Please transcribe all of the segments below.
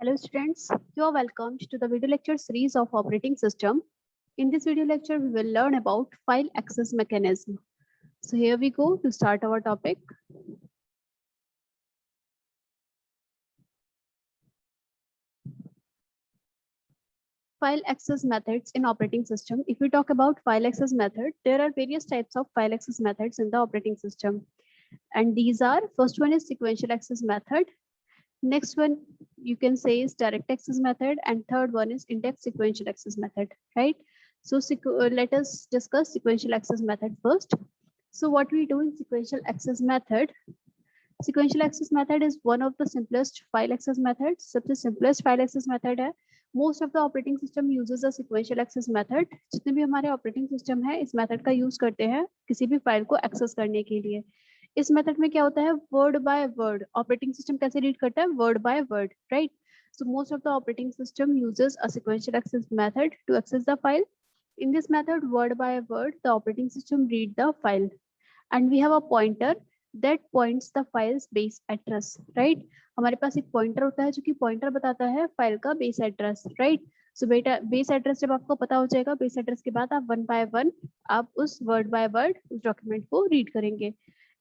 Hello students, you are welcomed to the video lecture series of operating system. In this video lecture, we will learn about file access mechanism. So here we go to start our topic. File access methods in operating system. If we talk about file access method, there are various types of file access methods in the operating system. And these are, first one is sequential access method. Next one you can say is direct access method, and third one is index sequential access method, right? So let us discuss sequential access method first. So what we do in sequential access method, sequential access method is one of the simplest file access methods. सबसे simplest file access method है. Most of the operating system uses a sequential access method. जितने भी हमारे operating system है इस method का use करते हैं किसी भी file को access करने के लिए. इस मेथड में क्या होता है, word by word operating system कैसे रीड करता है, word by word, right? So most of the operating system uses a sequential access method to access the file. In this method, word by word, the operating system read the file, and we have a pointer that points the file's base address, right? हमारे पास एक pointer होता है जो कि pointer बताता है file का base address, right? सो बेटा बेस एड्रेस जब आपको पता हो जाएगा, बेस एड्रेस के बाद आप वन बाय वन आप उस वर्ड बाय वर्ड उस डॉक्यूमेंट को रीड करेंगे.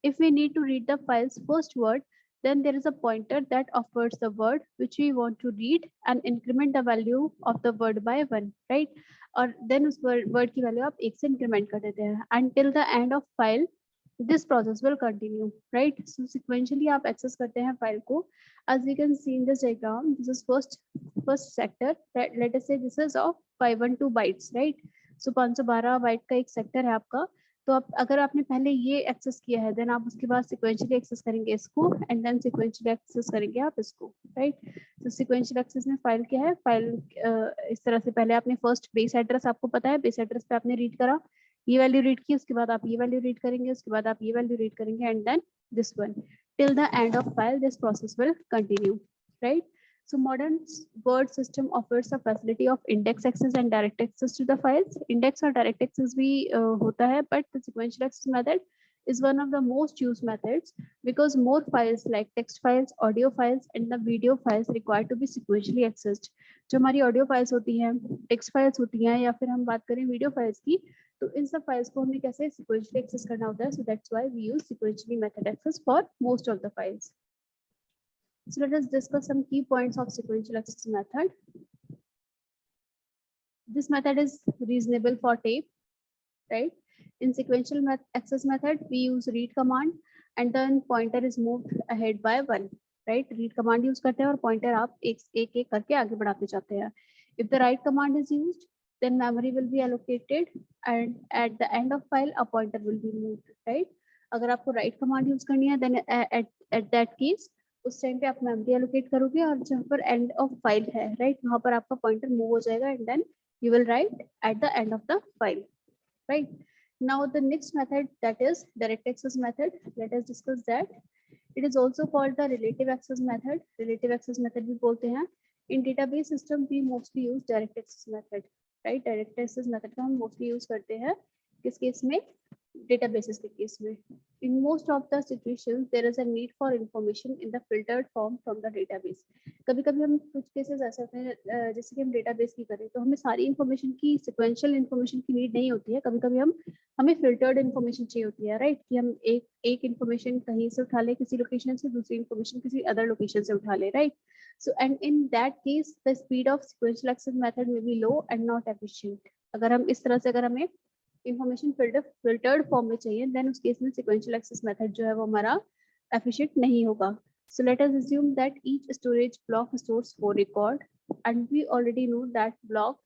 If we need to read the file's first word, then there is a pointer that offers the word which we want to read and increment the value of the word by 1, right? और then उस word की value आप 1 से increment कर देते हैं until the end of file. This process will continue, right? So sequentially आप access करते हैं file को. As we can see in this diagram, this is first sector. Let us say this is of 512 bytes, right? So 512 byte का एक sector है आपका. तो आप अगर आपने पहले ये एक्सेस किया है, देन आप उसके बाद सिक्वेंशियली एक्सेस करेंगे इसको, एंड देन सिक्वेंशियली एक्सेस करेंगे आप इसको, राइट? तो सिक्वेंशियल एक्सेस में फाइल क्या है, फाइल इस तरह से पहले आपने फर्स्ट बेस एड्रेस आपको पता है, बेस एड्रेस पे आपने रीड करा, ये वैल्यू रीड की, उसके बाद आप ये वैल्यू रीड करेंगे, उसके बाद आप ये वैल्यू रीड करेंगे, and then this one till the end of file this process will continue, right? So modern word system offers a facility of index access and direct access to the files. Index और direct access भी होता है, but the sequential access method is one of the most used methods because more files like text files, audio files and the video files require to be sequentially accessed. जो हमारी audio files होती हैं, text files होती हैं, या फिर हम बात करें video files की, तो इन सब files को हमें कैसे sequentially access करना होता है. So that's why we use sequentially method access for most of the files. So let us discuss some key points of sequential access method. This method is reasonable for tape, right? In sequential access method, we use read command and then pointer is moved ahead by 1, right? Read command use करते हैं और pointer आप एक करके आगे बढ़ाते जाते हैं. If the write command is used, then memory will be allocated and at the end of file a pointer will be moved, right? अगर आपको write command use करनी है, then at that case उस टाइम पे आप memory allocate करोगे और जहाँ पर एंड ऑफ फाइल है, राइट, वहां पर आपका पॉइंटर मूव हो जाएगा and then you will write at the end of the file, right? Now the next method that is direct access method. Let us discuss that. It is also called the relative access method. Relative access method भी बोलते हैं. In database system we mostly use direct access method, right? Direct access method का हम mostly use करते हैं किस case में, databases के केस में. In most of the situations there is a need for information in the filtered form from the database. कभी कभी हम कुछ केसेस ऐसे होते हैं जैसे कि हम डेटाबेस की करें तो हमें सारी इन्फॉर्मेशन की सिक्वेंशियल इन्फॉर्मेशन की नीड नहीं होती है. कभी कभी हमें फिल्टर्ड इन्फॉर्मेशन चाहिए होती है, राइट? कि हम एक इन्फॉर्मेशन कहीं से उठा ले किसी लोकेशन से, दूसरी इन्फॉर्मेशन किसी अदर लोकेशन से उठा ले, right? So and in that case the speed of sequential access method में be low and not efficient. अगर हम इस तरह से अगर हमें इंफॉर्मेशन फिल्टर्ड फॉर्म में चाहिए, देन उस केस में सिक्वेंशियल एक्सेस मेथड जो है वो हमारा एफिशिएंट नहीं होगा. So let us assume that each storage block stores 4 record and we already know that block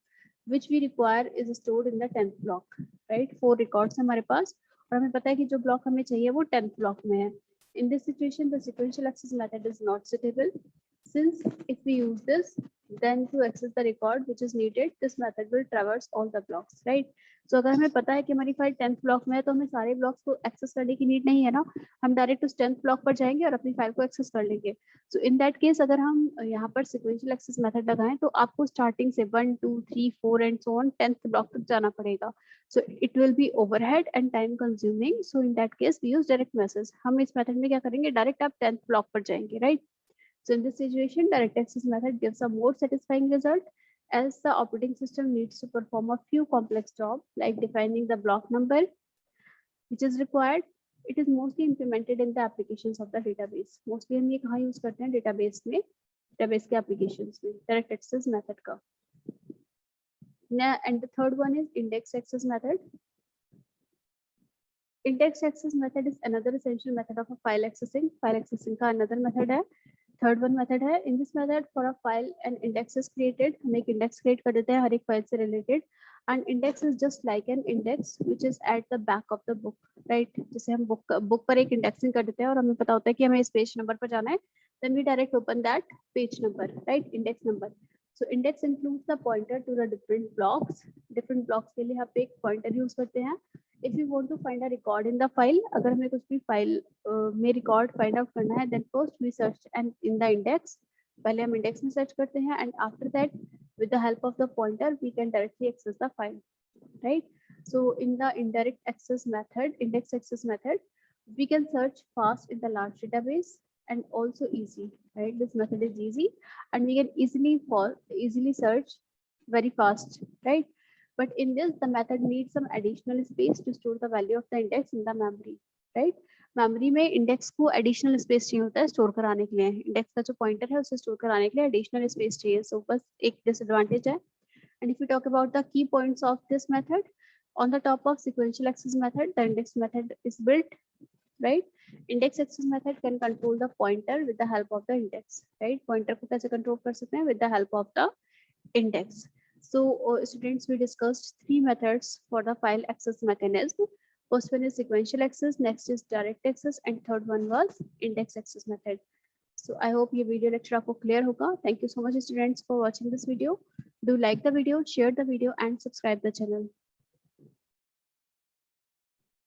which we require is stored in the 10th block, right? 4 records हमारे पास और हमें पता है कि जो ब्लॉक हमें चाहिए वो 10th ब्लॉक में है. In this situation the sequential access method is not suitable since if we use this then to access the record which is needed this method will traverse all the blocks, right? So अगर हमें पता है कि हमारी file 10th block में है तो हमें सारे ब्लॉक्स को एक्सेस करने की नीड नहीं है ना, हम डायरेक्ट उस 10th ब्लॉक पर जाएंगे और अपनी फाइल को एक्सेस कर लेंगे. सो इन दैट केस अगर हम यहाँ पर सिक्वेंशियल एक्सेस मेथड लगाएं तो आपको स्टार्टिंग से 1 2 3 4 and so on 10th block तक जाना पड़ेगा. So it will be overhead and time consuming. So in that case we use direct message. हम इस मेथड में क्या करेंगे, डायरेक्ट आप 10th ब्लॉक पर जाएंगे, right? So in this situation, direct access method gives a more satisfying result as the operating system needs to perform a few complex jobs like defining the block number which is required. It is mostly implemented in the applications of the database. Mostly हम ये कहाँ use करते हैं database में, database के applications में direct access method का. And the third one is index access method. Index access method is another essential method of a file accessing. File accessing का another method है. Third one method है. In this method, for a file, an index is created. हम एक index create कर देते हैं हर एक file से related. And index is just like an index which is at the back of the book, right? जैसे हम book पर एक indexing कर देते हैं और हमें पता होता है कि हमें इस page number पर जाना है. Then we direct open that page number, right? Index number. So index includes the pointer to the different blocks. Different blocks के लिए आप एक pointer use करते हैं. If you want to find a record in the file, अगर हमें कुछ भी file में record find out करना है, then first we search and in the index. पहले हम index में search करते हैं and after that, with the help of the pointer, we can directly access the file, right? So in the indirect access method, index access method, we can search fast in the large database and also easy, right? This method is easy and we can easily search very fast, right? But in this, the method needs some additional space to store the value of the index in the memory, right? Memory में index को additional space चाहिए होता है store कराने के लिए. Index का जो पॉइंटर है उसे स्टोर कराने के लिए एडिशनल स्पेस चाहिए. सो बस एक डिसएडवांटेज है. And if you talk about the key points of this method, on the top of sequential access method, the index method is built, right? Index access method can control the pointer with the help of the index, right? Pointer को कैसे control कर सकते हैं? With the help of the index. So students, we discussed three methods for the file access mechanism. First one is sequential access, next is direct access, and third one was index access method. So I hope ये video lecture आपको clear होगा. Thank you so much students for watching this video. Do like the video, share the video and subscribe the channel.